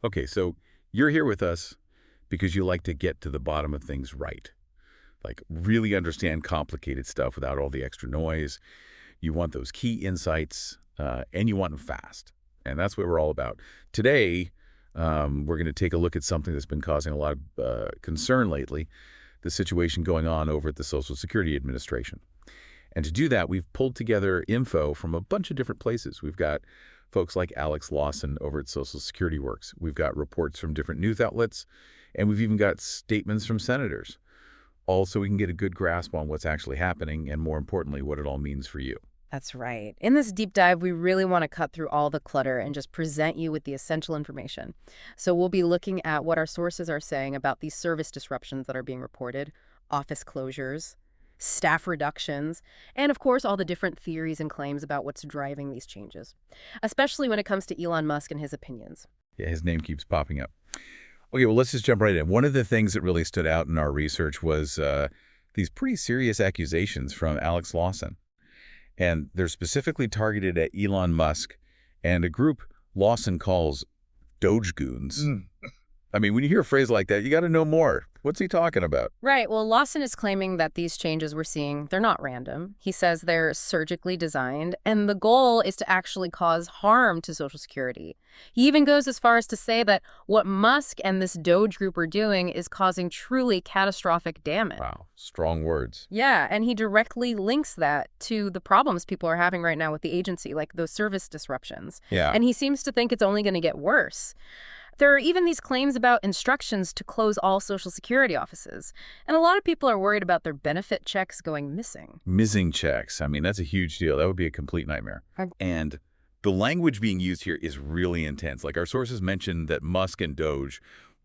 Okay, so you're here with us because you like to get to the bottom of things right. Like really understand complicated stuff without all the extra noise. You want those key insights, and you want them fast. And that's what we're all about. Today, we're going to take a look at something that's been causing a lot of concern lately, the situation going on over at the Social Security Administration. And to do that, we've pulled together info from a bunch of different places. We've got folks like Alex Lawson over at Social Security Works. We've got reports from different news outlets, and we've even got statements from senators. All so we can get a good grasp on what's actually happening and, more importantly, what it all means for you. That's right. In this deep dive, we really want to cut through all the clutter and just present you with the essential information. So we'll be looking at what our sources are saying about these service disruptions that are being reported, office closures, staff reductions, and of course, all the different theories and claims about what's driving these changes, especially when it comes to Elon Musk and his opinions. Yeah, his name keeps popping up. Okay, well, let's just jump right in. One of the things that really stood out in our research was these pretty serious accusations from Alex Lawson. And they're specifically targeted at Elon Musk and a group Lawson calls Doge goons. I mean, when you hear a phrase like that, you got to know more. What's he talking about? Right. Well, Lawson is claiming that these changes we're seeing, they're not random. He says they're surgically designed, and the goal is to actually cause harm to Social Security. He even goes as far as to say that what Musk and this Doge group are doing is causing truly catastrophic damage. Wow, strong words. Yeah, and he directly links that to the problems people are having right now with the agency, like those service disruptions. Yeah. And he seems to think it's only going to get worse. There are even these claims about instructions to close all Social Security offices. And a lot of people are worried about their benefit checks going missing. Missing checks. I mean, that's a huge deal. That would be a complete nightmare. And the language being used here is really intense. Like our sources mentioned that Musk and Doge,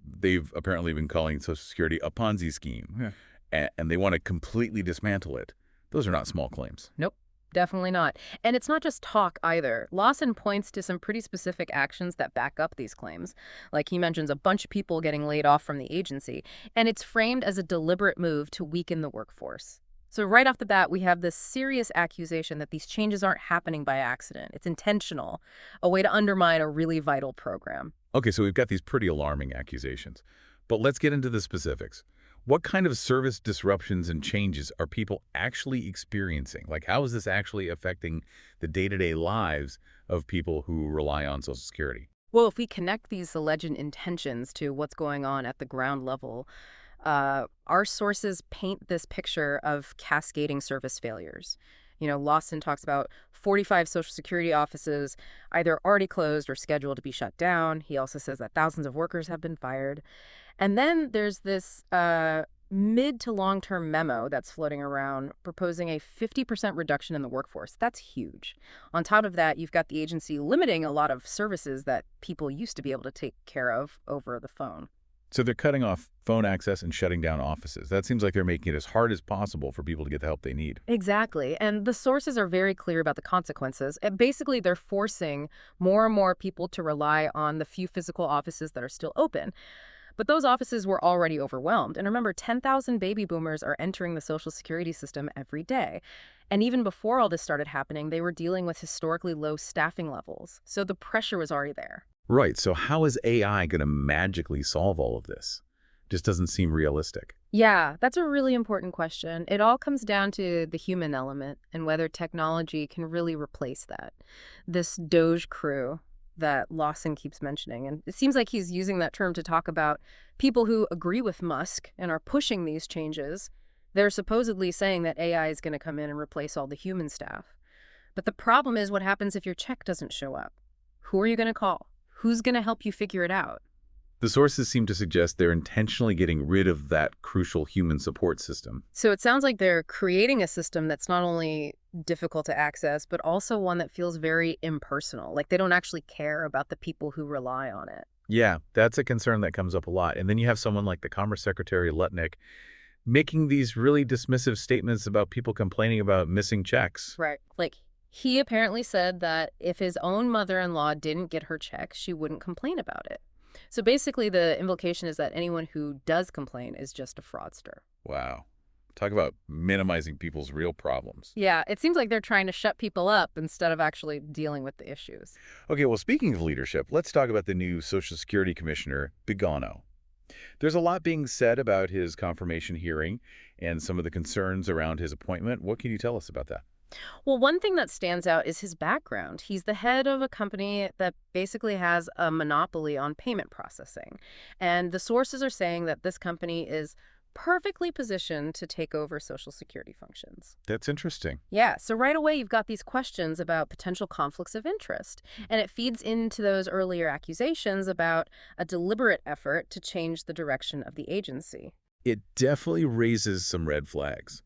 they've apparently been calling Social Security a Ponzi scheme. Yeah. And they want to completely dismantle it. Those are not small claims. Nope. Definitely not. And it's not just talk either. Lawson points to some pretty specific actions that back up these claims. Like he mentions a bunch of people getting laid off from the agency, and it's framed as a deliberate move to weaken the workforce. So right off the bat, we have this serious accusation that these changes aren't happening by accident. It's intentional, a way to undermine a really vital program. Okay, so we've got these pretty alarming accusations. But let's get into the specifics. What kind of service disruptions and changes are people actually experiencing? Like, how is this actually affecting the day-to-day lives of people who rely on Social Security? Well, if we connect these alleged intentions to what's going on at the ground level, our sources paint this picture of cascading service failures. Lawson talks about 45 Social Security offices either already closed or scheduled to be shut down. He also says that thousands of workers have been fired. And then there's this mid to long-term memo that's floating around proposing a 50% reduction in the workforce. That's huge. On top of that, you've got the agency limiting a lot of services that people used to be able to take care of over the phone. So they're cutting off phone access and shutting down offices. That seems like they're making it as hard as possible for people to get the help they need. Exactly. And the sources are very clear about the consequences. And basically, they're forcing more and more people to rely on the few physical offices that are still open. But those offices were already overwhelmed. And remember, 10,000 baby boomers are entering the Social Security system every day. And even before all this started happening, they were dealing with historically low staffing levels. So the pressure was already there. Right, so how is AI going to magically solve all of this? Just doesn't seem realistic. Yeah, that's a really important question. It all comes down to the human element and whether technology can really replace that. This Doge crew that Lawson keeps mentioning, and it seems like he's using that term to talk about people who agree with Musk and are pushing these changes. They're supposedly saying that AI is going to come in and replace all the human staff. But the problem is, what happens if your check doesn't show up? Who are you going to call? Who's going to help you figure it out? The sources seem to suggest they're intentionally getting rid of that crucial human support system. So it sounds like they're creating a system that's not only difficult to access, but also one that feels very impersonal. Like they don't actually care about the people who rely on it. Yeah, that's a concern that comes up a lot. And then you have someone like the Commerce Secretary Lutnick making these really dismissive statements about people complaining about missing checks. Right. Like he apparently said that if his own mother-in-law didn't get her check, she wouldn't complain about it. So basically the implication is that anyone who does complain is just a fraudster. Wow. Talk about minimizing people's real problems. Yeah, it seems like they're trying to shut people up instead of actually dealing with the issues. Okay, well, speaking of leadership, let's talk about the new Social Security Commissioner, Bigano. There's a lot being said about his confirmation hearing and some of the concerns around his appointment. What can you tell us about that? Well, one thing that stands out is his background. He's the head of a company that basically has a monopoly on payment processing. And the sources are saying that this company is perfectly positioned to take over Social Security functions. That's interesting. Yeah, so right away you've got these questions about potential conflicts of interest. And it feeds into those earlier accusations about a deliberate effort to change the direction of the agency. It definitely raises some red flags.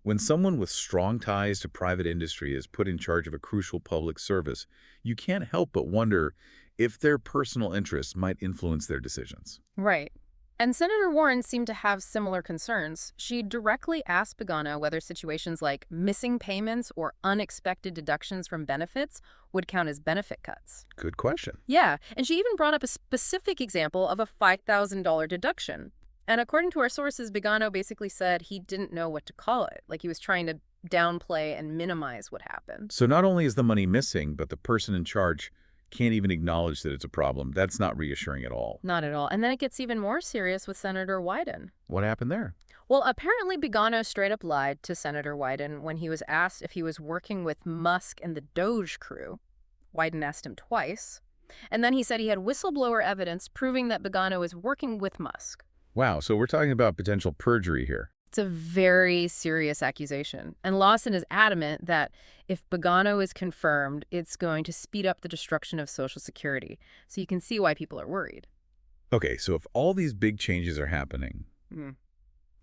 When someone with strong ties to private industry is put in charge of a crucial public service, you can't help but wonder if their personal interests might influence their decisions. Right. And Senator Warren seemed to have similar concerns. She directly asked Pagano whether situations like missing payments or unexpected deductions from benefits would count as benefit cuts. Good question. Yeah, and she even brought up a specific example of a $5,000 deduction. And according to our sources, Pagano basically said he didn't know what to call it, like he was trying to downplay and minimize what happened. So not only is the money missing, but the person in charge can't even acknowledge that it's a problem. That's not reassuring at all. Not at all. And then it gets even more serious with Senator Wyden. What happened there? Well, apparently Bigano straight up lied to Senator Wyden when he was asked if he was working with Musk and the Doge crew. Wyden asked him twice. And then he said he had whistleblower evidence proving that Bigano is working with Musk. Wow, so we're talking about potential perjury here. It's a very serious accusation. And Lawson is adamant that if Bogano is confirmed, it's going to speed up the destruction of Social Security. So you can see why people are worried. Okay, so if all these big changes are happening, Mm.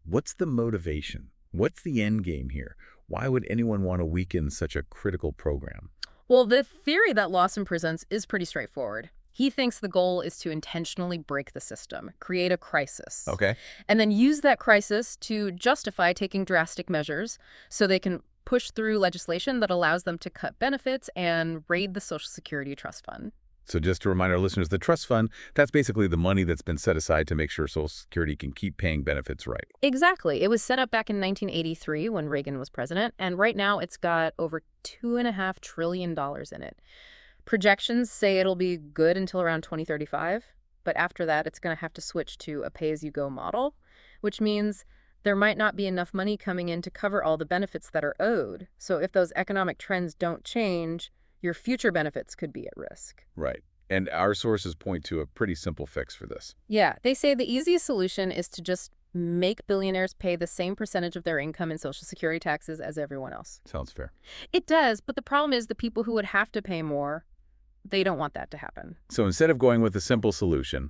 what's the motivation? What's the end game here? Why would anyone want to weaken such a critical program? Well, the theory that Lawson presents is pretty straightforward. He thinks the goal is to intentionally break the system, create a crisis, Okay. and then use that crisis to justify taking drastic measures so they can push through legislation that allows them to cut benefits and raid the Social Security Trust Fund. So just to remind our listeners, the trust fund, that's basically the money that's been set aside to make sure Social Security can keep paying benefits right. Exactly. It was set up back in 1983 when Reagan was president, and right now it's got over $2.5 trillion in it. Projections say it'll be good until around 2035, but after that it's going to have to switch to a pay-as-you-go model, which means there might not be enough money coming in to cover all the benefits that are owed. So if those economic trends don't change, your future benefits could be at risk. Right. And our sources point to a pretty simple fix for this. Yeah, they say the easiest solution is to just make billionaires pay the same percentage of their income in Social Security taxes as everyone else. Sounds fair. It does, but the problem is the people who would have to pay more, they don't want that to happen. So instead of going with a simple solution,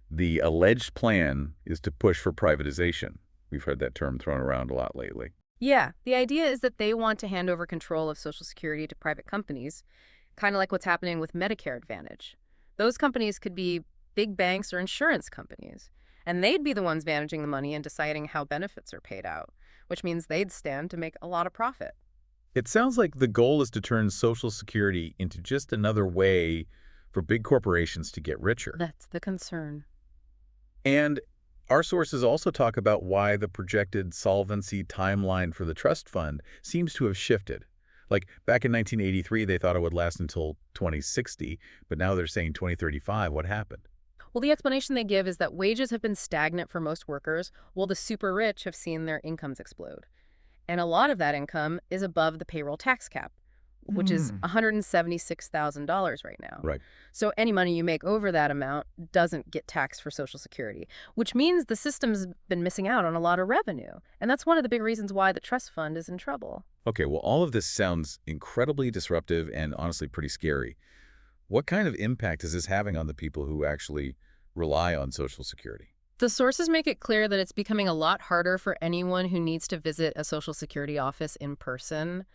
the alleged plan is to push for privatization. We've heard that term thrown around a lot lately. Yeah, the idea is that they want to hand over control of Social Security to private companies, kind of like what's happening with Medicare Advantage. Those companies could be big banks or insurance companies, and they'd be the ones managing the money and deciding how benefits are paid out, which means they'd stand to make a lot of profit. It sounds like the goal is to turn Social Security into just another way for big corporations to get richer. That's the concern. And our sources also talk about why the projected solvency timeline for the trust fund seems to have shifted. Like back in 1983, they thought it would last until 2060, but now they're saying 2035. What happened? Well, the explanation they give is that wages have been stagnant for most workers, while the super rich have seen their incomes explode. And a lot of that income is above the payroll tax cap, which is $176,000 right now. Right. So any money you make over that amount doesn't get taxed for Social Security, which means the system's been missing out on a lot of revenue. And that's one of the big reasons why the trust fund is in trouble. Okay, well, all of this sounds incredibly disruptive and honestly pretty scary. What kind of impact is this having on the people who actually rely on Social Security? The sources make it clear that it's becoming a lot harder for anyone who needs to visit a Social Security office in person.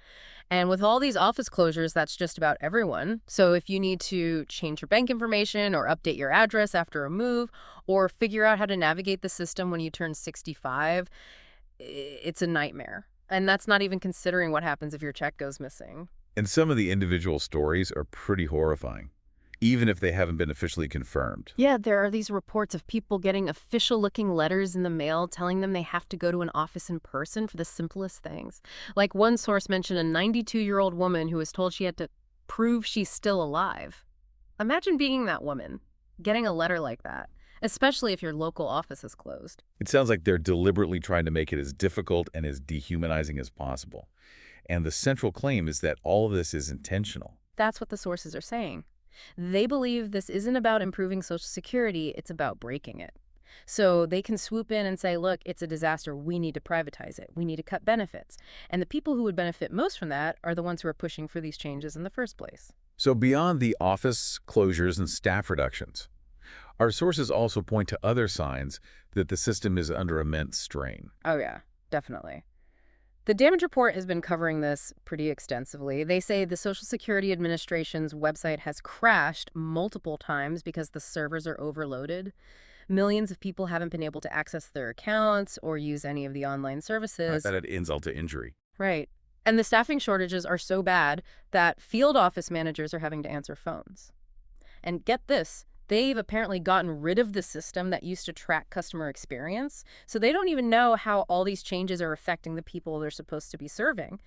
And with all these office closures, that's just about everyone. So if you need to change your bank information or update your address after a move or figure out how to navigate the system when you turn 65, it's a nightmare. And that's not even considering what happens if your check goes missing. And some of the individual stories are pretty horrifying. even if they haven't been officially confirmed. Yeah, there are these reports of people getting official-looking letters in the mail telling them they have to go to an office in person for the simplest things. Like one source mentioned a 92-year-old woman who was told she had to prove she's still alive. Imagine being that woman, getting a letter like that, especially if your local office is closed. It sounds like they're deliberately trying to make it as difficult and as dehumanizing as possible. And the central claim is that all of this is intentional. That's what the sources are saying. They believe this isn't about improving Social Security, it's about breaking it. So they can swoop in and say, look, it's a disaster, we need to privatize it, we need to cut benefits. And the people who would benefit most from that are the ones who are pushing for these changes in the first place. So beyond the office closures and staff reductions, our sources also point to other signs that the system is under immense strain. Oh yeah, definitely. The damage report has been covering this pretty extensively. They say the Social Security Administration's website has crashed multiple times because the servers are overloaded. Millions of people haven't been able to access their accounts or use any of the online services. That had insult to injury. Right. And the staffing shortages are so bad that field office managers are having to answer phones. And get this, they've apparently gotten rid of the system that used to track customer experience, so they don't even know how all these changes are affecting the people they're supposed to be serving.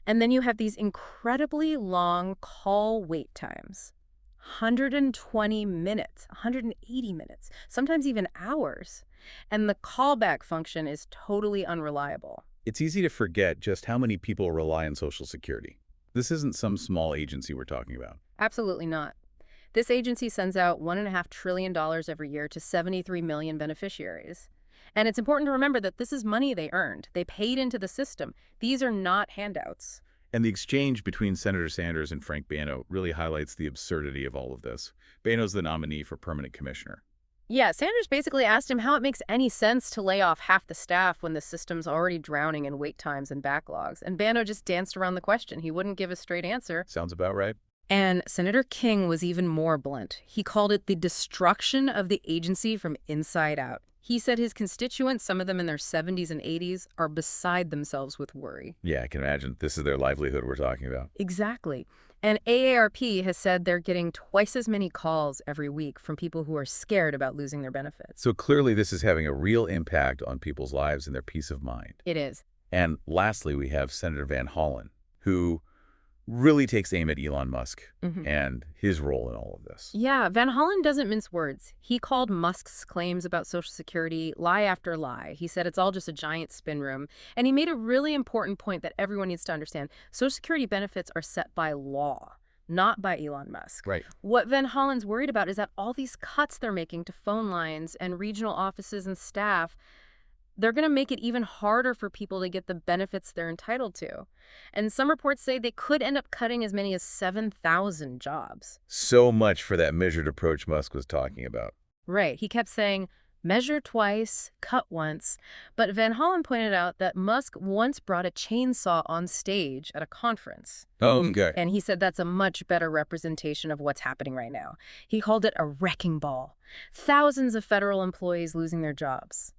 And then you have these incredibly long call wait times. 120 minutes, 180 minutes, sometimes even hours. And the callback function is totally unreliable. It's easy to forget just how many people rely on Social Security. This isn't some small agency we're talking about. Absolutely not. This agency sends out $1.5 trillion every year to 73 million beneficiaries. And it's important to remember that this is money they earned. They paid into the system. These are not handouts. And the exchange between Senator Sanders and Frank Bano really highlights the absurdity of all of this. Bano's the nominee for permanent commissioner. Yeah, Sanders basically asked him how it makes any sense to lay off half the staff when the system's already drowning in wait times and backlogs. And Bano just danced around the question. He wouldn't give a straight answer. Sounds about right. And Senator King was even more blunt. He called it the destruction of the agency from inside out. He said his constituents, some of them in their 70s and 80s, are beside themselves with worry. Yeah, I can imagine. This is their livelihood we're talking about. Exactly. And AARP has said they're getting twice as many calls every week from people who are scared about losing their benefits. So clearly this is having a real impact on people's lives and their peace of mind. It is. And lastly, we have Senator Van Hollen, who really takes aim at Elon Musk and his role in all of this. Yeah, Van Hollen doesn't mince words. He called Musk's claims about Social Security lie after lie. He said it's all just a giant spin room. And he made a really important point that everyone needs to understand. Social Security benefits are set by law, not by Elon Musk. Right. What Van Hollen's worried about is that all these cuts they're making to phone lines and regional offices and staff, they're going to make it even harder for people to get the benefits they're entitled to. And some reports say they could end up cutting as many as 7,000 jobs. So much for that measured approach Musk was talking about. Right. He kept saying, measure twice, cut once. But Van Hollen pointed out that Musk once brought a chainsaw on stage at a conference. Oh, okay. And he said that's a much better representation of what's happening right now. He called it a wrecking ball. Thousands of federal employees losing their jobs.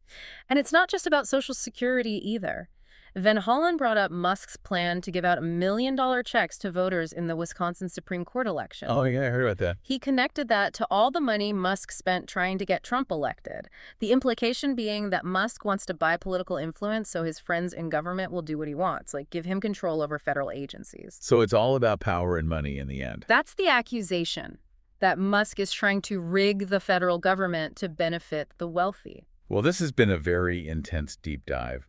And it's not just about Social Security either. Van Hollen brought up Musk's plan to give out $1 million checks to voters in the Wisconsin Supreme Court election. Oh, yeah, I heard about that. He connected that to all the money Musk spent trying to get Trump elected. The implication being that Musk wants to buy political influence so his friends in government will do what he wants, like give him control over federal agencies. So it's all about power and money in the end. That's the accusation, that Musk is trying to rig the federal government to benefit the wealthy. Well, this has been a very intense deep dive.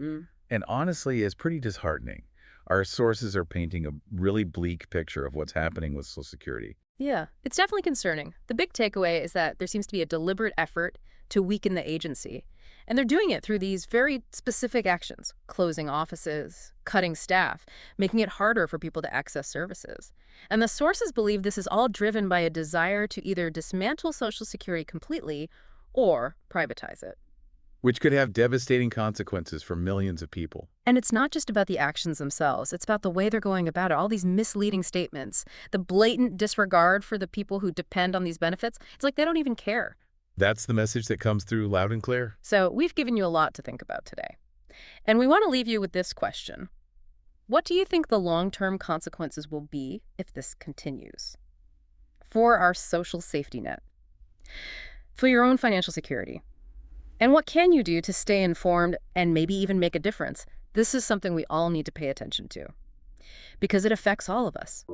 And honestly, it's pretty disheartening. Our sources are painting a really bleak picture of what's happening with Social Security. Yeah, it's definitely concerning. The big takeaway is that there seems to be a deliberate effort to weaken the agency. And they're doing it through these very specific actions, closing offices, cutting staff, making it harder for people to access services. And the sources believe this is all driven by a desire to either dismantle Social Security completely or privatize it. Which could have devastating consequences for millions of people. And it's not just about the actions themselves. It's about the way they're going about it, all these misleading statements, the blatant disregard for the people who depend on these benefits. It's like they don't even care. That's the message that comes through loud and clear. So we've given you a lot to think about today. And we want to leave you with this question. What do you think the long-term consequences will be if this continues? for our social safety net, for your own financial security. And what can you do to stay informed and maybe even make a difference? This is something we all need to pay attention to because it affects all of us.